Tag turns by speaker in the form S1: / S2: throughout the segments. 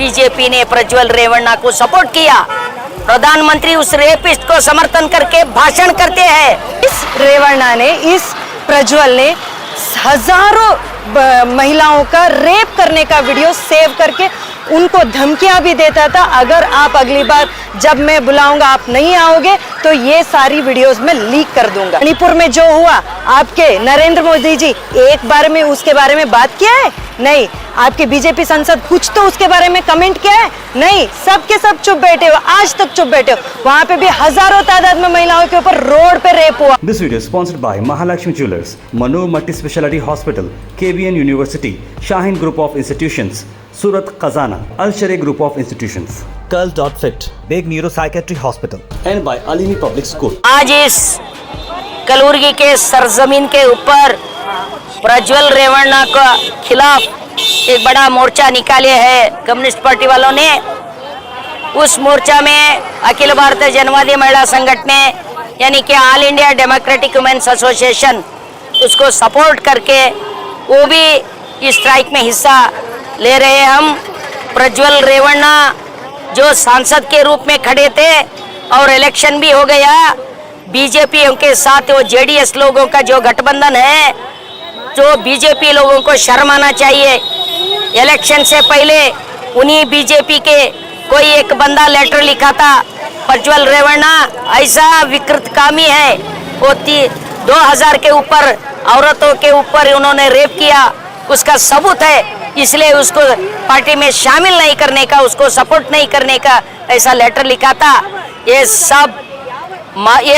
S1: BJP ने प्रज्वल रेवन्ना को support किया। प्रधानमंत्री उस रेपिस्ट को समर्थन करके भाषण करते हैं।
S2: इस रेवन्ना ने, इस प्रज्वल ने हजारों महिलाओं का रेप करने का वीडियो सेव करके उनको धमकियां भी देता था, अगर आप अगली बार जब मैं बुलाऊंगा आप नहीं आओगे तो ये सारी वीडियोस में लीक कर दूंगा। मणिपुर में जो हुआ, आपके नरेंद्र मोदी जी एक बार में उसके बारे में बात किया है? नहीं। आपके बीजेपी सांसद कुछ तो उसके बारे में कमेंट किया है? नहीं। सब के सब चुप बैठे हो, आज तक चुप बैठे हो। वहाँ पे भी हजारों तादाद में महिलाओं के ऊपर रोड पे रेप हुआ।
S3: This video is sponsored by Mahalakshmi Jewelers, Mano Multi Speciality Hospital, KBN University, Shaheen Group of Institutions, Surat Khazana, Al Sharia Group of Institutions, Curl.fit, Big Neuropsychiatry Hospital, and by Alini Public School.
S1: आज इस कलबुर्गी के सरजमीन के ऊपर प्रज्वल रेवन्ना के खिलाफ एक बड़ा मोर्चा निकाले है कम्युनिस्ट पार्टी वालों ने। उस मोर्चा में अखिल भारतीय जनवादी महिला संगठन यानी कि All India Democratic Women's Association उसको सपोर्ट करके वो भी इस स्ट्राइक में हिस्सा ले रहे हैं। हम प्रज्वल रेवन्ना जो सांसद के रूप में खड़े थे और इलेक्शन भी हो गया, बीजेपी के साथ वो जेडीएस लोगों का जो गठबंधन है, जो बीजेपी लोगों को शर्म आना चाहिए। इलेक्शन से पहले उन्हीं बीजेपी के कोई एक बंदा लेटर लिखा था, प्रज्वल रेवन्ना ऐसा विकृतकामी है, वो 2000 के ऊपर औरतों के ऊपर उन्होंने रेप किया, उसका सबूत है, इसलिए उसको पार्टी में शामिल नहीं करने का, उसको सपोर्ट नहीं करने का ऐसा लेटर लिखा था। ये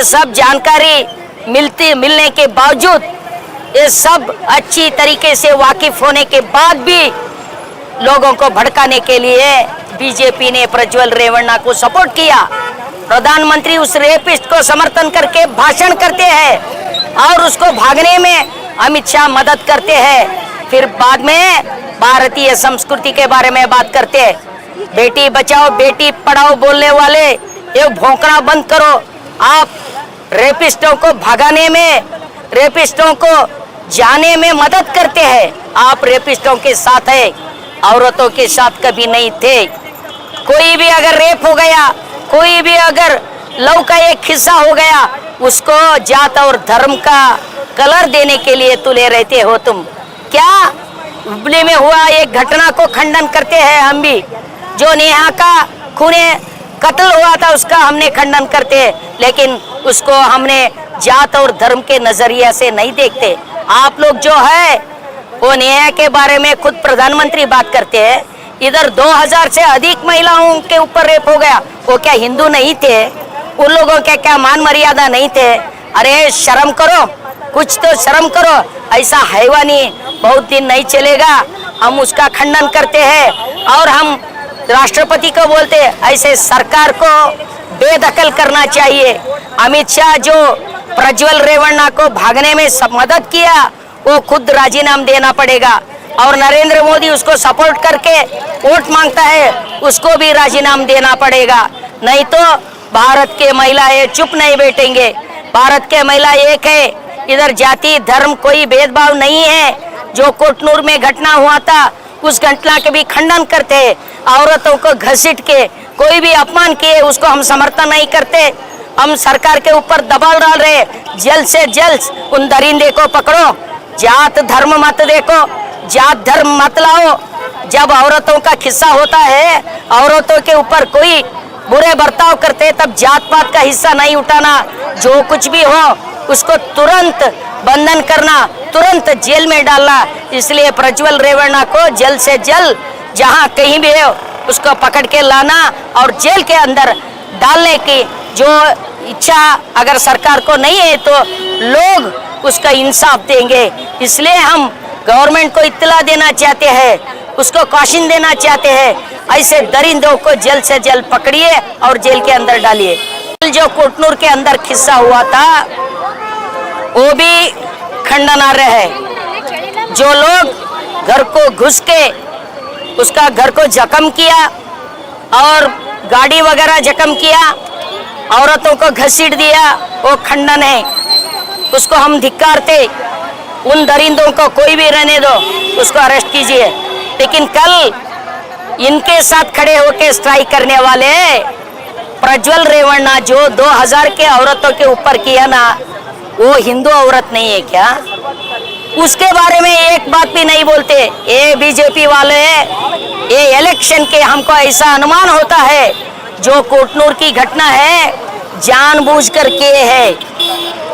S1: सब जानकारी मिलने के बावजूद, ये सब अच्छी तरीके से वाकिफ होने के बाद भी लोगों को भड़काने के लिए बीजेपी ने प्रज्वल रेवन्ना को सपोर्ट किया। प्रधानमंत्री उस रेपिस्ट को समर्थन करके भाषण करते हैं और उसको भागने में अमित शाह मदद करते हैं। फिर बाद में भारतीय संस्कृति के बारे में बात करते हैं। बेटी बचाओ बेटी पढ़ाओ बोलने वाले ये भौंकना बंद करो। आप रेपिस्टों को भगाने में, रेपिस्टों को जाने में मदद करते हैं। आप रेपिस्टों के साथ है, औरतों के साथ कभी नहीं थे। कोई भी अगर रेप हो गया, कोई भी अगर लव का एक हिस्सा हो गया, उसको जात और धर्म का कलर देने के लिए तुले रहते हो तुम। क्या हुबली में हुआ एक घटना को खंडन करते हैं हम भी, जो नेहा का खूने कत्ल हुआ था उसका हमने खंडन करते हैं, लेकिन उसको हमने जात और धर्म के नजरिए से नहीं देखते। आप लोग जो है वो नेहा के बारे में खुद प्रधानमंत्री बात करते हैं, इधर 2000 से अधिक महिलाओं के ऊपर रेप हो गया। वो क्या हिंदू नहीं थे? उन लोगों के क्या मान मर्यादा नहीं थे? अरे शर्म करो, कुछ तो शर्म करो। ऐसा हैवानी बहुत दिन नहीं चलेगा। हम उसका खंडन करते हैं और हम राष्ट्रपति को बोलते हैं ऐसे सरकार को बेदखल करना चाहिए। अमित शाह जो प्रज्वल रेवन्ना को भागने में मदद किया, वो खुद राजीनामा देना पड़ेगा। और नरेंद्र मोदी उसको सपोर्ट करके वोट मांगता है, उसको भी राजीनामा देना पड़ेगा। नहीं तो भारत के महिलाएं चुप नहीं बैठेंगे। भारत के महिला एक है, इधर जाति धर्म कोई भेदभाव नहीं है। जो कोटनूर में घटना हुआ था उस घटना के भी खंडन करते हैं। औरतों को घसीट के कोई भी अपमान किए उसको हम समर्थन नहीं करते। हम सरकार के ऊपर दबाव डाल रहे, जल्द से जल्द उन दरिंदे को पकड़ो। जात धर्म मत देखो, जात धर्म मत लाओ। जब औरतों का किस्सा होता है, औरतों के ऊपर कोई बुरे बर्ताव करते तब जात पात का हिस्सा नहीं उठाना। जो कुछ भी हो उसको तुरंत बंधन करना, तुरंत जेल में डालना। इसलिए प्रज्वल रेवन्ना को जल्द से जल्द जहां कहीं भी हो उसको पकड़ के लाना और जेल के अंदर डालने की जो इच्छा अगर सरकार को नहीं है तो लोग उसका इंसाफ देंगे। इसलिए हम गवर्नमेंट को इत्तला देना चाहते हैं, उसको कॉशन देना चाहते हैं, ऐसे दरिंदों को जल्द से जल्द पकड़िए और जेल के अंदर डालिए। जो कोटनूर के अंदर किस्सा हुआ था वो भी खंडनार्ह है। जो लोग घर को घुस के उसका घर को जख्म किया और गाड़ी वगैरह जख्म किया, औरतों को घसीट दिया, वो खंडन है, उसको हम धिक्कारते। उन दरिंदों को कोई भी रहने दो, उसको अरेस्ट कीजिए। लेकिन कल इनके साथ खड़े होके स्ट्राइक करने वाले प्रज्वल रेवन्ना जो 2000 के औरतों के ऊपर किया ना, वो हिंदू औरत नहीं है क्या? उसके बारे में एक बात भी नहीं बोलते। ये बीजेपी वाले, ये इलेक्शन के हमको ऐसा अनुमान होता है जो कोटनूर की घटना है जानबूझकर किए है,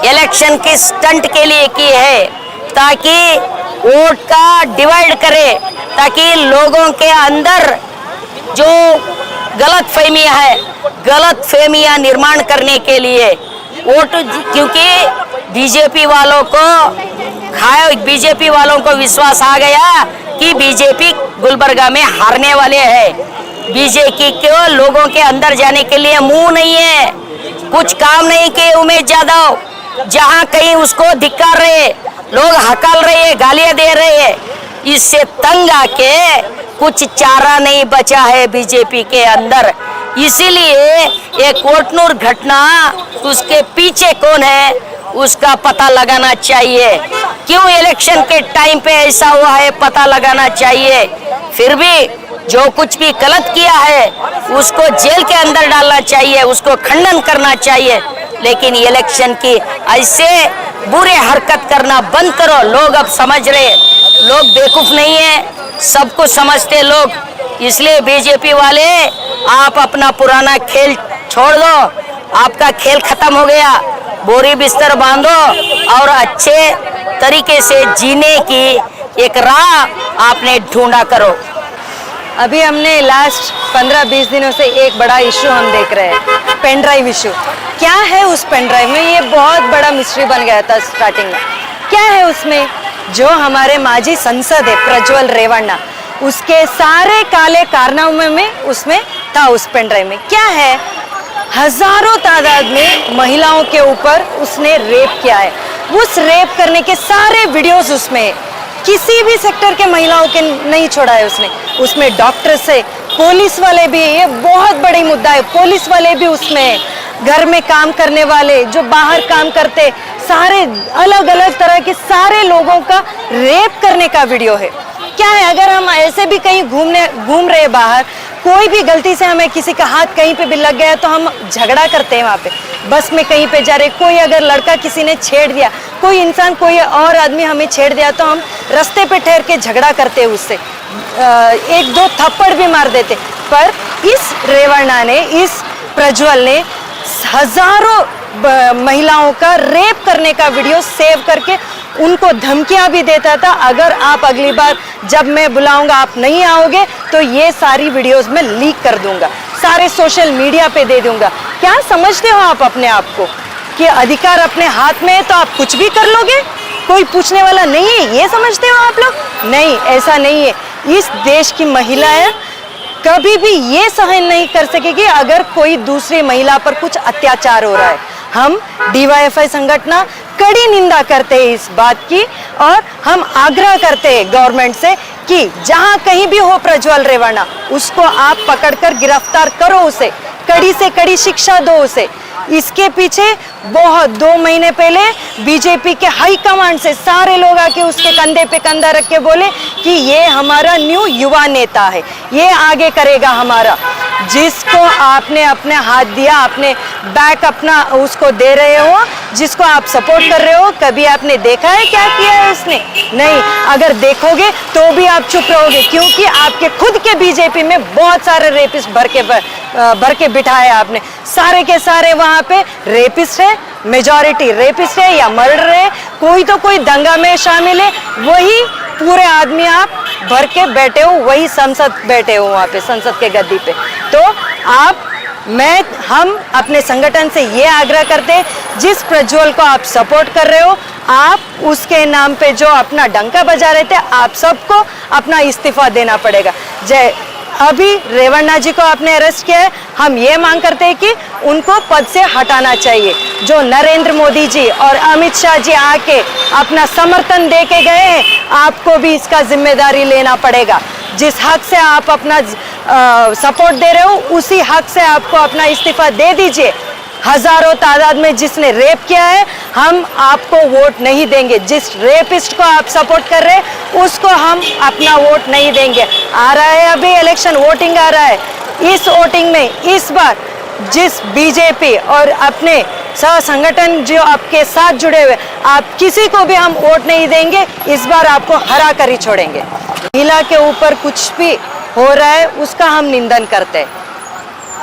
S1: इलेक्शन के स्टंट के लिए की है, ताकि वोट का डिवाइड करे, ताकि लोगों के अंदर जो गलत फहमियां निर्माण करने के लिए वोट, क्योंकि बीजेपी वालों को विश्वास आ गया कि बीजेपी गुलबर्गा में हारने वाले हैं। बीजेपी को लोगों के अंदर जाने के लिए मुंह नहीं है, कुछ काम नहीं किए उमेश यादव, जहां कहीं उसको धिक्कार रहे, लोग हकाल रहे, गालियां दे रहे, इससे तंग आके कुछ चारा नहीं बचा है बीजेपी के अंदर। इसीलिए ये कोटनूर घटना, उसके पीछे कौन है उसका पता लगाना चाहिए, क्यों इलेक्शन के टाइम पे ऐसा हुआ है पता लगाना चाहिए। फिर भी जो कुछ भी गलत किया है उसको जेल के अंदर डालना चाहिए, उसको खंडन करना चाहिए, लेकिन इलेक्शन की ऐसे बुरे हरकत करना बंद करो। लोग अब समझ रहे, लोग बेवकूफ नहीं है, सब कुछ समझते लोग। इसलिए बीजेपी वाले आप अपना पुराना खेल छोड़ दो, आपका खेल खत्म हो गया, बोरी बिस्तर बांधो और अच्छे तरीके से जीने की एक राह आपने ढूंढा करो।
S2: अभी हमने लास्ट 15-20 दिनों से एक बड़ा इशू हम देख रहे हैं, पेन ड्राइव इशू। क्या है उस पेन ड्राइव में? ये बहुत बड़ा मिस्ट्री बन गया था स्टार्टिंग में। क्या है उसमें? जो हमारे माजी संसद है प्रज्वल रेवन्ना, उसके सारे काले कारनामे में उसमें था। उस पेन ड्राइव में क्या है? हजारों तादाद में महिलाओं के ऊपर उसने रेप किया है। उस रेप करने के सारे वीडियोस उसमें, किसी भी सेक्टर के महिलाओं के नहीं छोड़ा है उसने। उसमें डॉक्टर से, पुलिस वाले भी, ये बहुत बड़ी मुद्दा है, पुलिस वाले भी उसमें, घर में काम करने वाले, जो बाहर काम करते, सारे अलग अलग तरह के सारे लोगों का रेप करने का वीडियो है। क्या है, अगर हम ऐसे भी कहीं घूम रहे बाहर, कोई भी गलती से हमें किसी का हाथ कहीं पे भी लग गया तो हम झगड़ा करते हैं वहाँ पे, बस में कहीं पे जा रहे, कोई अगर लड़का किसी ने छेड़ दिया, कोई इंसान कोई और आदमी हमें छेड़ दिया तो हम रास्ते पे ठहर के झगड़ा करते हैं उससे, एक दो थप्पड़ भी मार देते। पर इस रेवन्ना ने, इस प्रज्वल ने हजारों महिलाओं का रेप करने का वीडियो सेव करके उनको धमकियां भी देता था, अगर आप अगली बार जब मैं बुलाऊंगा आप नहीं आओगे तो ये सारी वीडियोस मैं लीक कर दूंगा, सारे सोशल मीडिया पे दे दूंगा। क्या समझते हो आप अपने आप को कि अधिकार अपने हाथ में है तो आप कुछ भी कर लोगे, कोई पूछने वाला नहीं है, ये समझते हो आप लोग? नहीं, ऐसा नहीं है। इस देश की महिलाएं कभी भी ये सहन नहीं कर सकेगी अगर कोई दूसरी महिला पर कुछ अत्याचार हो रहा है। हम DYFI संगठन कड़ी निंदा करते हैं इस बात की, और हम आग्रह करते हैं गवर्नमेंट से कि जहां कहीं भी हो प्रज्वल रेवन्ना, उसको आप पकड़कर गिरफ्तार करो, उसे कड़ी से कड़ी शिक्षा दो उसे। इसके पीछे बहुत 2 महीने पहले बीजेपी के हाई कमांड से सारे लोग आके उसके कंधे पे कंधा रख के बोले कि ये हमारा न्यू युवा नेता है, ये आगे करेगा हमारा। जिसको आपने अपने हाथ दिया, आपने बैक अपना उसको दे रहे हो, जिसको आप सपोर्ट कर रहे हो, कभी आपने देखा है क्या किया है उसने? नहीं। अगर देखोगे तो भी आप चुप रहोगे, क्योंकि आपके खुद के बीजेपी में बहुत सारे रेपिस्ट भर के बिठाए आपने। सारे के सारे वहां पे रेपिस्ट है, मेजॉरिटी रेपिस्ट है या मर्डर है, कोई तो कोई दंगा में शामिल है, वही पूरे आदमी आप भर के बैठे हो, वही संसद बैठे हो वहां पे, संसद के गद्दी पे। तो हम अपने संगठन से ये आग्रह करते हैं, जिस प्रज्वल को आप सपोर्ट कर रहे हो, आप उसके नाम पे जो अपना डंका बजा रहे थे, आप सबको अपना इस्तीफा देना पड़ेगा। अभी रेवन्ना जी को आपने अरेस्ट किया है, हम ये मांग करते हैं कि उनको पद से हटाना चाहिए। जो नरेंद्र मोदी जी और अमित शाह जी आके अपना समर्थन दे के गए हैं, आपको भी इसका जिम्मेदारी लेना पड़ेगा। जिस हक से आप अपना सपोर्ट दे रहे हो, उसी हक से आपको अपना इस्तीफा दे दीजिए। हजारों तादाद में जिसने रेप किया है, हम आपको वोट नहीं देंगे। जिस रेपिस्ट को आप सपोर्ट कर रहे हैं उसको हम अपना वोट नहीं देंगे। आ रहा है अभी इलेक्शन वोटिंग आ रहा है, इस वोटिंग में इस बार जिस बीजेपी और अपने सह संगठन जो आपके साथ जुड़े हुए, आप किसी को भी हम वोट नहीं देंगे। इस बार आपको हरा कर ही छोड़ेंगे। महिला के ऊपर कुछ भी हो रहा है उसका हम निंदन करते हैं।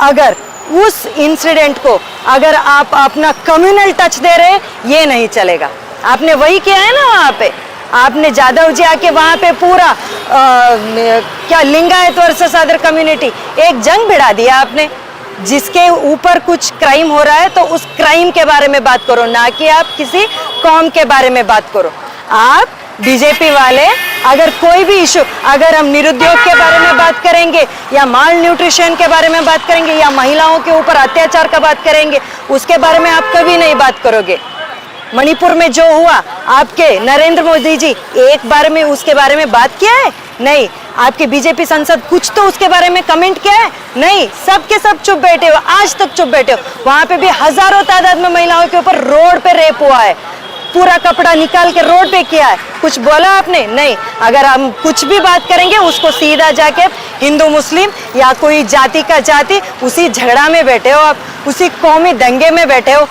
S2: अगर उस इंसिडेंट को अगर आप अपना कम्युनल टच दे रहे हैं, ये नहीं चलेगा। आपने वही किया है ना, वहाँ पे आपने जादव जी आके वहाँ पे पूरा क्या लिंगायत वर्सेस अदर कम्युनिटी एक जंग भिड़ा दिया आपने। जिसके ऊपर कुछ क्राइम हो रहा है तो उस क्राइम के बारे में बात करो, ना कि आप किसी कौम के बारे में बात करो। आप बीजेपी वाले अगर कोई भी इशू, अगर हम निरुद्योग के बारे में बात करेंगे या माल न्यूट्रिशन के बारे में बात करेंगे या महिलाओं के ऊपर अत्याचार का बात करेंगे, उसके बारे में आप कभी नहीं बात करोगे। मणिपुर में जो हुआ, आपके नरेंद्र मोदी जी एक बार में उसके बारे में बात किया है? नहीं। आपके बीजेपी सांसद कुछ तो उसके बारे में कमेंट किया है? नहीं। सब के सब चुप बैठे हो, आज तक चुप बैठे हो। वहां पे भी हजारों तादाद में महिलाओं के ऊपर रोड पे रेप हुआ है, पूरा कपड़ा निकाल के रोड पे किया है, कुछ बोला आपने? नहीं। अगर हम कुछ भी बात करेंगे उसको सीधा जाके हिंदू मुस्लिम या कोई जाति का जाति, उसी झगड़ा में बैठे हो आप, उसी कौमी दंगे में बैठे हो।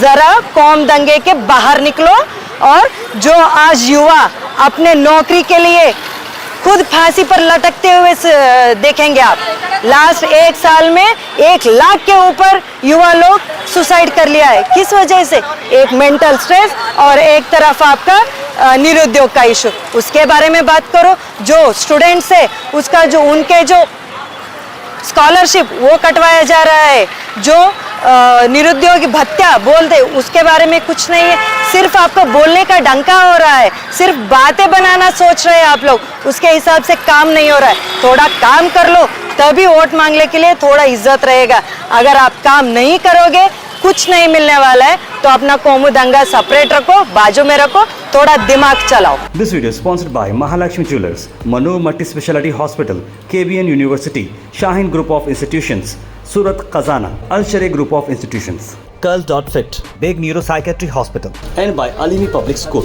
S2: जरा कौम दंगे के बाहर निकलो। और जो आज युवा अपने नौकरी के लिए खुद फांसी पर लटकते हुए देखेंगे आप, लास्ट एक साल में 1 लाख के ऊपर युवा लोग सुसाइड कर लिया है। किस वजह से? एक मेंटल स्ट्रेस और एक तरफ आपका निरुद्योग का इशू। उसके बारे में बात करो। जो स्टूडेंट्स है उसका जो उनके जो स्कॉलरशिप वो कटवाया जा रहा है, जो निरुद्योगी भत्ता बोलते उसके बारे में कुछ नहीं है। सिर्फ आपको बोलने का डंका हो रहा है, सिर्फ बातें बनाना सोच रहे हैं आप लोग, उसके हिसाब से काम नहीं हो रहा है। थोड़ा काम कर लो तभी वोट मांगने के लिए थोड़ा इज्जत रहेगा। अगर आप काम नहीं करोगे कुछ नहीं मिलने वाला है। तो अपना कौमू दंगा सेपरेट रखो, बाजू में रखो, थोड़ा दिमाग चलाओ।
S3: This video is sponsored by Mahalakshmi Jewelers, Manu Multi-Speciality Hospital, KBN University, Shaheen Group of Institutions, Surat Khazana, Al-Sharia Group of Institutions, Curl.fit, Big Neuropsychiatry Hospital, and by Alimi Public School.